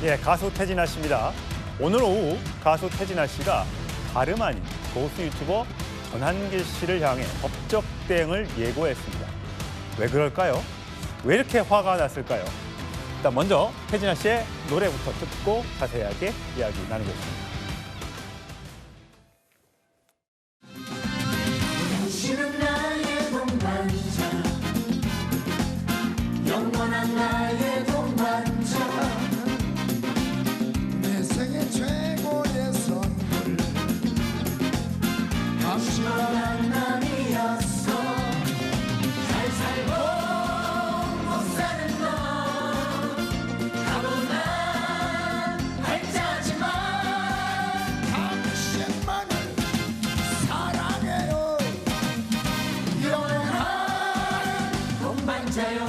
예, 가수 태진아 씨입니다. 오늘 오후 가수 태진아 씨가 다름 아닌 고수 유튜버 전한길 씨를 향해 법적 대응을 예고했습니다. 왜 그럴까요? 왜 이렇게 화가 났을까요? 일단 먼저 태진아 씨의 노래부터 듣고 자세하게 이야기 나누겠습니다. 당신은 나의 동반자, 영원한 나의 동반자, 내 생애 최고의 선물 당신과 만남이었어. 잘 살고 못 사는 너 가도 난 발자지만 당신만을 사랑해요. 영원한 동반자요.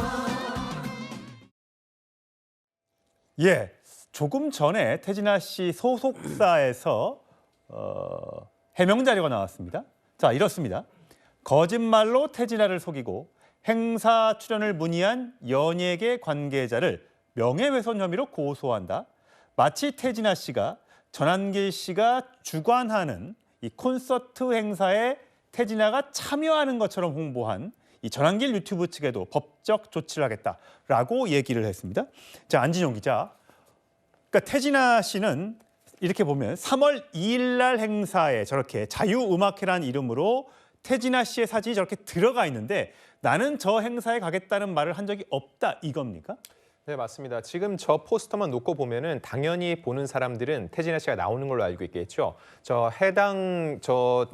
예, 조금 전에 태진아 씨 소속사에서 해명 자료가 나왔습니다. 자, 이렇습니다. 거짓말로 태진아를 속이고 행사 출연을 문의한 연예계 관계자를 명예훼손 혐의로 고소한다. 마치 태진아 씨가 전한길 씨가 주관하는 이 콘서트 행사에 태진아가 참여하는 것처럼 홍보한 이 전한길 유튜브 측에도 법적 조치를 하겠다라고 얘기를 했습니다. 자, 안진용 기자. 그러니까 태진아 씨는 이렇게 보면 3월 2일 날 행사에 저렇게 자유음악회라는 이름으로 태진아 씨의 사진이 저렇게 들어가 있는데 나는 저 행사에 가겠다는 말을 한 적이 없다 이겁니까? 네, 맞습니다. 지금 저 포스터만 놓고 보면은 당연히 보는 사람들은 태진아 씨가 나오는 걸로 알고 있겠죠. 해당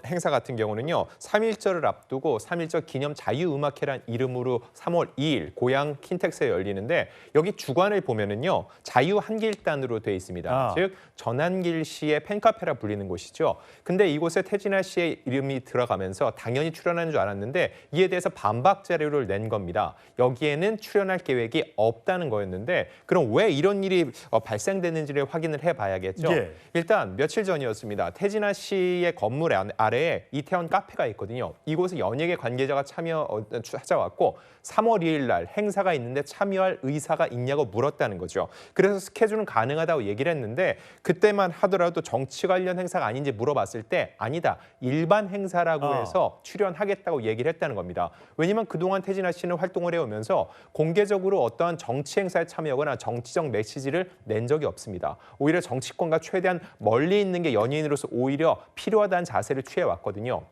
행사 같은 경우는요. 3.1절을 앞두고 3.1절 기념 자유음악회란 이름으로 3월 2일 고향 킨텍스에 열리는데 여기 주관을 보면은요. 자유한길단으로 돼 있습니다. 즉 전한길 씨의 팬카페라 불리는 곳이죠. 근데 이곳에 태진아 씨의 이름이 들어가면서 당연히 출연하는 줄 알았는데 이에 대해서 반박 자료를 낸 겁니다. 여기에는 출연할 계획이 없다는 거예요. 였는데 그럼 왜 이런 일이 발생됐는지를 확인을 해봐야겠죠. 예. 일단 며칠 전이었습니다. 태진아 씨의 건물 아래에 이태원 카페가 있거든요. 이곳에 연예계 관계자가 찾아왔고 3월 2일 날 행사가 있는데 참여할 의사가 있냐고 물었다는 거죠. 그래서 스케줄은 가능하다고 얘기를 했는데 그때만 하더라도 정치 관련 행사가 아닌지 물어봤을 때 아니다. 일반 행사라고 해서 출연하겠다고 얘기를 했다는 겁니다. 왜냐하면 그동안 태진아 씨는 활동을 해오면서 공개적으로 어떠한 정치 행사에 참여하거나 정치적 메시지를 낸 적이 없습니다. 오히려 정치권과 최대한 멀리 있는 게 연예인으로서 오히려 필요하다는 자세를 취해왔거든요.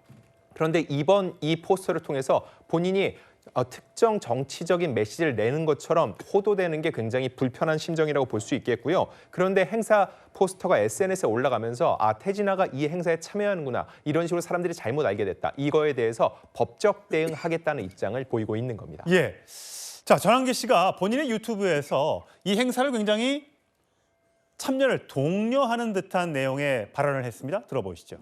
그런데 이번 이 포스터를 통해서 본인이 특정 정치적인 메시지를 내는 것처럼 호도되는 게 굉장히 불편한 심정이라고 볼 수 있겠고요. 그런데 행사 포스터가 SNS에 올라가면서 태진아가 이 행사에 참여하는구나 이런 식으로 사람들이 잘못 알게 됐다. 이거에 대해서 법적 대응하겠다는 입장을 보이고 있는 겁니다. 예. 자, 전한길 씨가 본인의 유튜브에서 이 행사를 굉장히 참여를 독려하는 듯한 내용의 발언을 했습니다. 들어보시죠.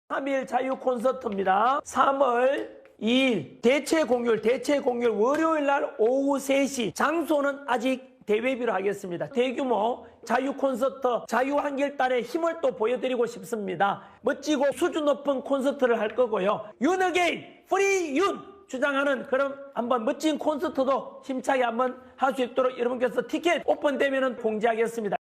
3일 자유 콘서트입니다. 3월 2일 대체 공휴일 월요일 날 오후 3시. 장소는 아직 대회비로 하겠습니다. 대규모 자유 콘서트, 자유 한길단의 힘을 또 보여드리고 싶습니다. 멋지고 수준 높은 콘서트를 할 거고요. 윤어게인, 프리 윤! 주장하는 그런 한번 멋진 콘서트도 힘차게 한번 할 수 있도록 여러분께서 티켓 오픈되면 공지하겠습니다.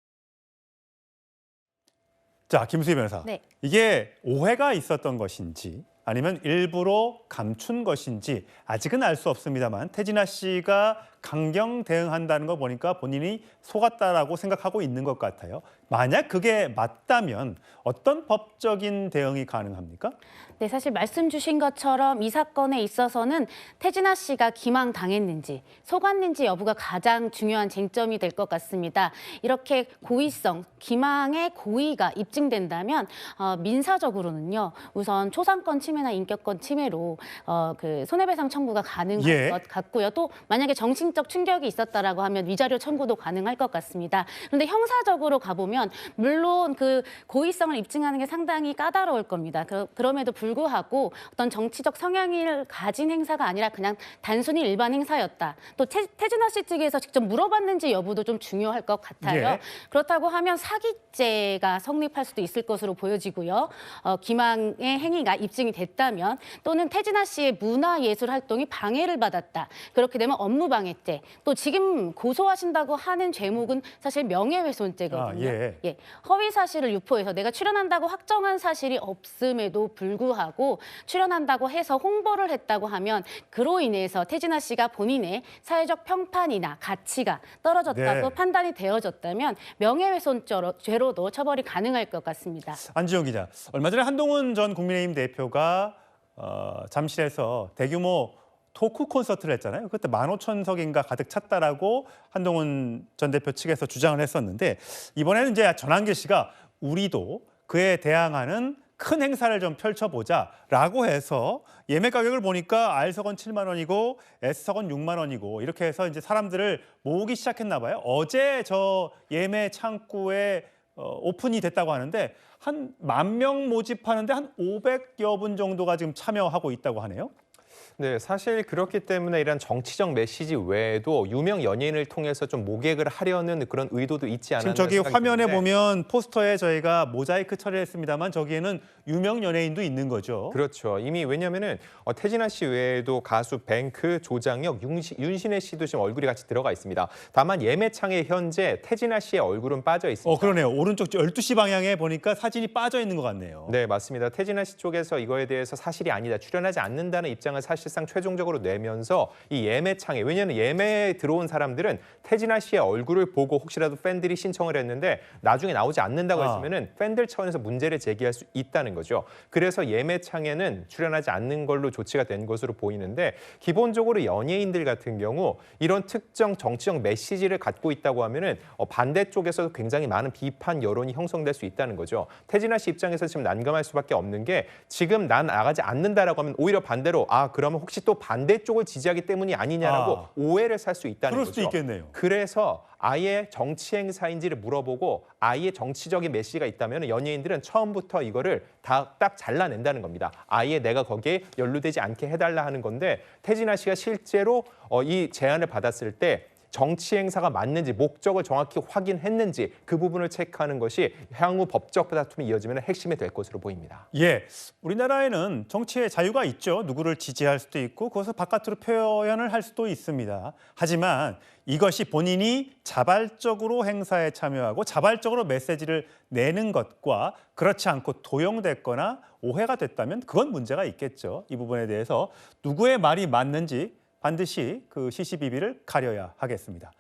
자, 김수희 변호사. 네. 이게 오해가 있었던 것인지 아니면 일부러 감춘 것인지 아직은 알 수 없습니다만 태진아 씨가 강경 대응한다는 거 보니까 본인이 속았다라고 생각하고 있는 것 같아요. 만약 그게 맞다면 어떤 법적인 대응이 가능합니까? 네, 사실 말씀 주신 것처럼 이 사건에 있어서는 태진아 씨가 기망당했는지 속았는지 여부가 가장 중요한 쟁점이 될 것 같습니다. 이렇게 고의성, 기망의 고의가 입증된다면 민사적으로는요. 우선 초상권 침해나 인격권 침해로 그 손해배상 청구가 가능할 예. 것 같고요. 또 만약에 정신적 충격이 있었다라고 하면 위자료 청구도 가능할 것 같습니다. 그런데 형사적으로 가보면 물론 그 고의성을 입증하는 게 상당히 까다로울 겁니다. 그럼에도 불구하고 어떤 정치적 성향을 가진 행사가 아니라 그냥 단순히 일반 행사였다. 또 태진아 씨 측에서 직접 물어봤는지 여부도 좀 중요할 것 같아요. 예. 그렇다고 하면 사기죄가 성립할 수도 있을 것으로 보여지고요. 기망의 행위가 입증이 됐다면 또는 태진아 씨의 문화예술 활동이 방해를 받았다. 그렇게 되면 업무방해죄 명예훼손죄, 또 지금 고소하신다고 하는 죄목은 사실 명예훼손죄거든요. 예. 허위 사실을 유포해서 내가 출연한다고 확정한 사실이 없음에도 불구하고 출연한다고 해서 홍보를 했다고 하면 그로 인해서 태진아 씨가 본인의 사회적 평판이나 가치가 떨어졌다고 네. 판단이 되어졌다면 명예훼손죄로도 처벌이 가능할 것 같습니다. 안지영 기자, 얼마 전에 한동훈 전 국민의힘 대표가 잠실에서 대규모 토크 콘서트를 했잖아요. 그때 15,000석인가 가득 찼다라고 한동훈 전 대표 측에서 주장을 했었는데 이번에는 이제 전한길 씨가 우리도 그에 대항하는 큰 행사를 좀 펼쳐보자라고 해서 예매 가격을 보니까 R석은 7만 원이고 S석은 6만 원이고 이렇게 해서 이제 사람들을 모으기 시작했나 봐요. 어제 저 예매 창구에 오픈이 됐다고 하는데 한 10,000명 모집하는데 한 500여 분 정도가 지금 참여하고 있다고 하네요. 네, 사실 그렇기 때문에 이런 정치적 메시지 외에도 유명 연예인을 통해서 좀 모객을 하려는 그런 의도도 있지 않았나 지금 저기 생각이 화면에 드는데 보면 포스터에 저희가 모자이크 처리했습니다만 저기에는 유명 연예인도 있는 거죠. 그렇죠. 이미 왜냐면은 태진아 씨 외에도 가수 뱅크, 조장혁, 윤신혜 씨도 지금 얼굴이 같이 들어가 있습니다. 다만 예매창에 현재 태진아 씨의 얼굴은 빠져 있습니다. 그러네요. 오른쪽 12시 방향에 보니까 사진이 빠져 있는 것 같네요. 네, 맞습니다. 태진아 씨 쪽에서 이거에 대해서 사실이 아니다, 출연하지 않는다는 입장을 사실상 최종적으로 내면서 이 예매창에, 왜냐하면 예매에 들어온 사람들은 태진아 씨의 얼굴을 보고 혹시라도 팬들이 신청을 했는데 나중에 나오지 않는다고 했으면은 팬들 차원에서 문제를 제기할 수 있다는 거죠. 그래서 예매창에는 출연하지 않는 걸로 조치가 된 것으로 보이는데 기본적으로 연예인들 같은 경우 이런 특정 정치적 메시지를 갖고 있다고 하면은 반대쪽에서도 굉장히 많은 비판 여론이 형성될 수 있다는 거죠. 태진아 씨 입장에서 지금 난감할 수밖에 없는 게 지금 난 나가지 않는다라고 하면 오히려 반대로 그러면 혹시 또 반대쪽을 지지하기 때문이 아니냐라고 오해를 살 수 있다는 그럴 거죠. 수도 있겠네요. 그래서 아예 정치 행사인지를 물어보고 아예 정치적인 메시지가 있다면 연예인들은 처음부터 이거를 다 딱 잘라낸다는 겁니다. 아예 내가 거기에 연루되지 않게 해달라 하는 건데 태진아 씨가 실제로 이 제안을 받았을 때 정치 행사가 맞는지 목적을 정확히 확인했는지 그 부분을 체크하는 것이 향후 법적 다툼이 이어지면 핵심이 될 것으로 보입니다. 예, 우리나라에는 정치의 자유가 있죠. 누구를 지지할 수도 있고 그것을 바깥으로 표현을 할 수도 있습니다. 하지만 이것이 본인이 자발적으로 행사에 참여하고 자발적으로 메시지를 내는 것과 그렇지 않고 도용됐거나 오해가 됐다면 그건 문제가 있겠죠. 이 부분에 대해서 누구의 말이 맞는지 반드시 그 시시비비를 가려야 하겠습니다.